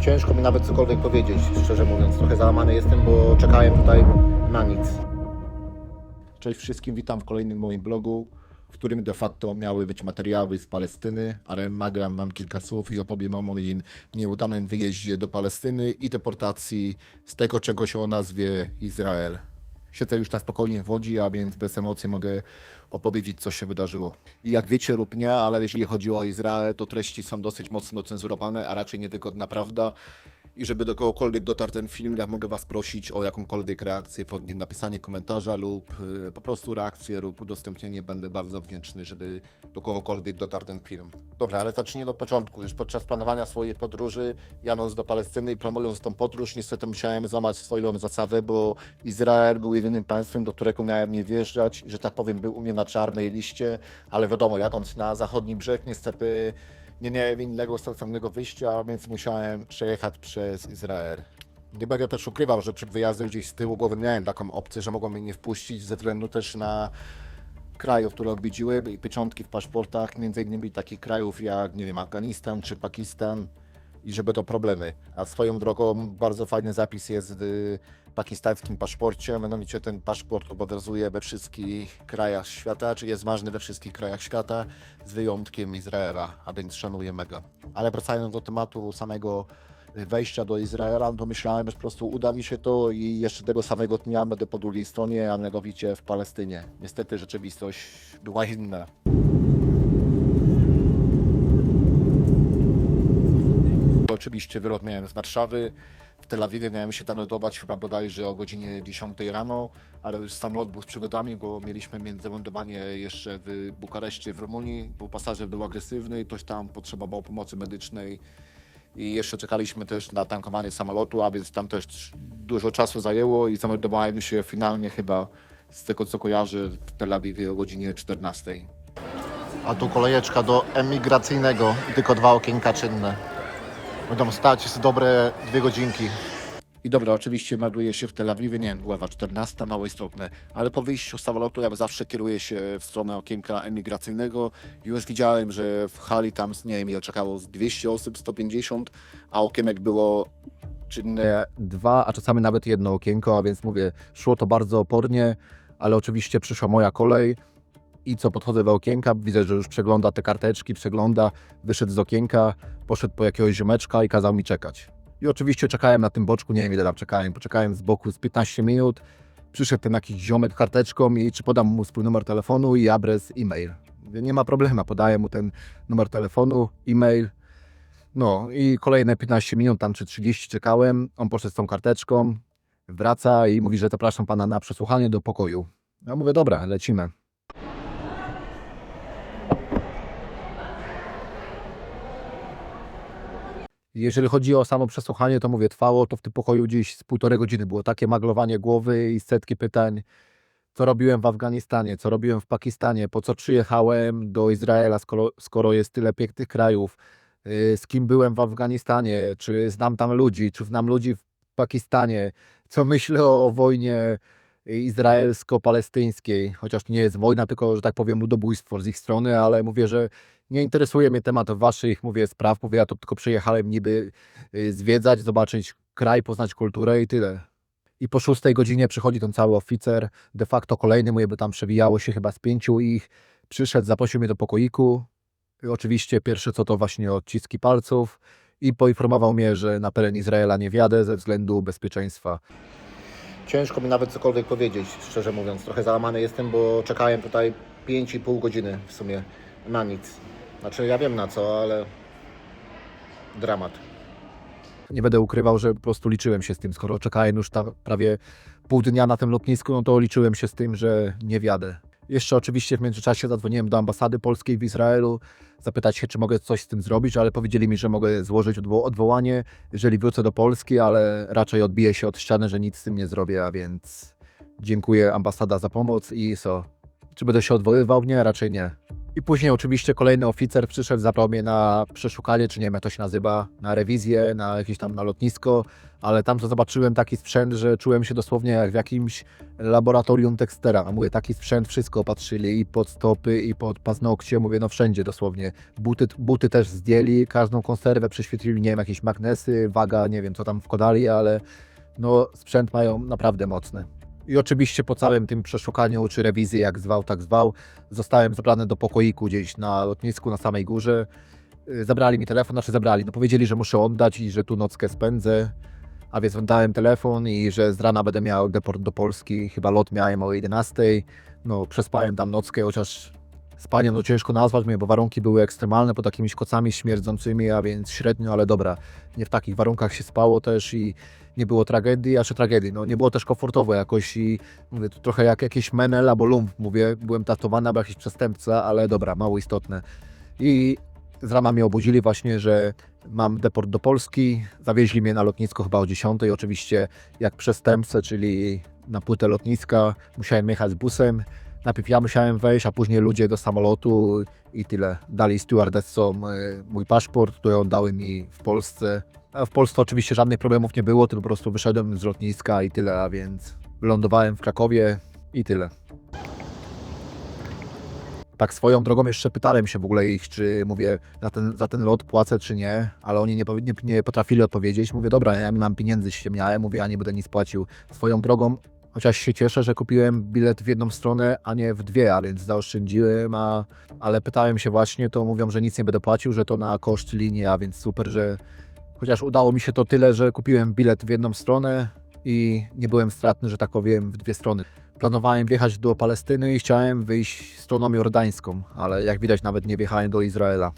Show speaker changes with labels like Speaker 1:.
Speaker 1: Ciężko mi nawet cokolwiek powiedzieć, szczerze mówiąc. Trochę załamany jestem, bo czekałem tutaj na nic. Cześć wszystkim, witam w kolejnym moim blogu, w którym de facto miały być materiały z Palestyny, ale nagram wam kilka słów i opowiem o moim nieudanym wyjeździe do Palestyny i deportacji z tego czegoś o nazwie Izrael. Siedzę już na spokojnie w Łodzi, a więc bez emocji mogę opowiedzieć, co się wydarzyło. I jak wiecie lub nie, ale jeśli chodzi o Izrael, to treści są dosyć mocno cenzurowane, a raczej niewygodna prawda. I żeby do kogokolwiek dotarł ten film, ja mogę was prosić o jakąkolwiek reakcję, pod nim napisanie komentarza lub po prostu reakcję lub udostępnienie. Będę bardzo wdzięczny, żeby do kogokolwiek dotarł ten film. Dobra, ale zacznijmy od początku. Już podczas planowania swojej podróży, jadąc do Palestyny i planując tą podróż, niestety musiałem złamać swoją zasadę, bo Izrael był jedynym państwem, do którego miałem nie wjeżdżać, że tak powiem, był u mnie na czarnej liście, ale wiadomo, jadąc na zachodni brzeg, niestety nie miałem innego sensownego wyjścia, więc musiałem przejechać przez Izrael. Nie będę też ukrywał, że przed wyjazdem gdzieś z tyłu głowy miałem taką opcję, że mogą mnie nie wpuścić ze względu też na krajów, które odwiedziły i pieczątki w paszportach, między innymi takich krajów jak, nie wiem, Afganistan czy Pakistan i żeby to problemy. A swoją drogą bardzo fajny zapis jest w pakistańskim paszporcie, mianowicie ten paszport obowiązuje we wszystkich krajach świata, czy jest ważny we wszystkich krajach świata, z wyjątkiem Izraela, a więc szanuję mega. Ale wracając do tematu samego wejścia do Izraela, to myślałem, że po prostu uda mi się to i jeszcze tego samego dnia będę po drugiej stronie, a mianowicie w Palestynie. Niestety rzeczywistość była inna. Oczywiście wylot miałem z Warszawy. W Tel Awiwie miałem się tam lądować chyba bodajże o godzinie 10 rano, ale już samolot był z przygodami, bo mieliśmy międzylądowanie jeszcze w Bukareszcie w Rumunii, bo pasażer był agresywny i ktoś tam potrzebował pomocy medycznej. I jeszcze czekaliśmy też na tankowanie samolotu, a więc tam też dużo czasu zajęło i zameldowałem się finalnie chyba z tego co kojarzę w Tel Awiwie o godzinie 14. A tu kolejeczka do emigracyjnego i tylko 2 okienka czynne. Będą stać z dobre 2 godzinki. I dobra, oczywiście melduje się w Tel Awiwie, nie wiem, była 14, mało istotne, ale po wyjściu z samolotu ja zawsze kieruję się w stronę okienka emigracyjnego. Już widziałem, że w hali tam, nie wiem, ile czekało z 200 osób, 150, a okienek było czynne 2, a czasami nawet 1 okienko, a więc mówię, szło to bardzo opornie, ale oczywiście przyszła moja kolej. I co, podchodzę do okienka, widzę, że już przegląda te karteczki, wyszedł z okienka, poszedł po jakiegoś ziomeczka i kazał mi czekać. I oczywiście czekałem na tym boczku, nie wiem ile tam czekałem, poczekałem z boku z 15 minut, przyszedł ten jakiś ziomek karteczką i czy podam mu swój numer telefonu i adres e-mail. Mówię, nie ma problemu, podaję mu ten numer telefonu, e-mail. No i kolejne 15 minut, tam czy 30 czekałem, on poszedł z tą karteczką, wraca i mówi, że zapraszam pana na przesłuchanie do pokoju. Ja mówię, dobra, lecimy. Jeżeli chodzi o samo przesłuchanie, to mówię, trwało to w tym pokoju gdzieś z 1,5 godziny. Było takie maglowanie głowy i setki pytań, co robiłem w Afganistanie, co robiłem w Pakistanie, po co przyjechałem do Izraela, skoro jest tyle pięknych krajów, z kim byłem w Afganistanie, czy znam tam ludzi, czy znam ludzi w Pakistanie, co myślę o wojnie izraelsko-palestyńskiej, chociaż nie jest wojna, tylko, że tak powiem, ludobójstwo z ich strony, ale mówię, że nie interesuje mnie temat waszych, mówię, spraw, mówię, ja tu tylko przyjechałem niby zwiedzać, zobaczyć kraj, poznać kulturę i tyle. I po 6 godzinie przychodzi ten cały oficer, de facto kolejny, mówię, by tam przewijało się chyba z 5 ich, przyszedł, zaprosił mnie do pokoiku, i oczywiście pierwsze co to właśnie odciski palców i poinformował mnie, że na teren Izraela nie wjadę ze względu bezpieczeństwa. Ciężko mi nawet cokolwiek powiedzieć, szczerze mówiąc. Trochę załamany jestem, bo czekałem tutaj 5,5 godziny w sumie na nic. Znaczy ja wiem na co, ale dramat. Nie będę ukrywał, że po prostu liczyłem się z tym, skoro czekałem już prawie pół dnia na tym lotnisku, no to liczyłem się z tym, że nie wjadę. Jeszcze oczywiście w międzyczasie zadzwoniłem do ambasady polskiej w Izraelu, zapytać się, czy mogę coś z tym zrobić, ale powiedzieli mi, że mogę złożyć odwołanie, jeżeli wrócę do Polski, ale raczej odbiję się od ściany, że nic z tym nie zrobię, a więc dziękuję ambasada za pomoc i co? Czy będę się odwoływał? Nie, raczej nie.
Speaker 2: I później oczywiście kolejny oficer przyszedł, zabrał mnie na przeszukanie, czy nie wiem jak to się nazywa, na rewizję, na jakieś tam na lotnisko, ale tam to zobaczyłem taki sprzęt, że czułem się dosłownie jak w jakimś laboratorium Dextera. A mówię, taki sprzęt, wszystko opatrzyli i pod stopy, i pod paznokcie, mówię, no wszędzie dosłownie. Buty też zdjęli, każdą konserwę prześwietlili, nie wiem, jakieś magnesy, waga, nie wiem co tam wkładali, ale no sprzęt mają naprawdę mocny. I oczywiście po całym tym przeszukaniu czy rewizji, jak zwał, tak zwał, zostałem zabrany do pokoiku gdzieś na lotnisku, na samej górze. Zabrali mi telefon, no powiedzieli, że muszę oddać i że tu nockę spędzę. A więc oddałem telefon i że z rana będę miał deport do Polski. Chyba lot miałem o 11. No przespałem tam nockę, chociaż spanie no ciężko nazwać mnie, bo warunki były ekstremalne, pod takimiś kocami śmierdzącymi, a więc średnio, ale dobra. Nie w takich warunkach się spało też i nie było tragedii, a czy tragedii. No nie było też komfortowo jakoś i mówię, to trochę jak jakiś menel albo lump, mówię, byłem tratowany albo jakiś przestępca, ale dobra, mało istotne. I z rana mnie obudzili właśnie, że mam deport do Polski, zawieźli mnie na lotnisko chyba o 10. Oczywiście jak przestępcę, czyli na płytę lotniska, musiałem jechać busem. Najpierw ja musiałem wejść, a później ludzie do samolotu i tyle. Dali stewardessom mój paszport, który oddały mi w Polsce. A w Polsce oczywiście żadnych problemów nie było, tylko po prostu wyszedłem z lotniska i tyle, a więc wylądowałem w Krakowie i tyle. Tak swoją drogą jeszcze pytałem się w ogóle ich, czy mówię, za ten lot płacę, czy nie, ale oni nie potrafili odpowiedzieć. Mówię, dobra, ja nie mam pieniędzy, ściemniałem, mówię, ja nie będę nic płacił. Swoją drogą, chociaż się cieszę, że kupiłem bilet w jedną stronę, a nie w dwie, a więc zaoszczędziłem, ale pytałem się właśnie, to mówią, że nic nie będę płacił, że to na koszt linii, a więc super, że chociaż udało mi się to tyle, że kupiłem bilet w jedną stronę i nie byłem stratny, że tak powiem, w dwie strony. Planowałem wjechać do Palestyny i chciałem wyjść stroną jordańską, ale jak widać nawet nie wjechałem do Izraela.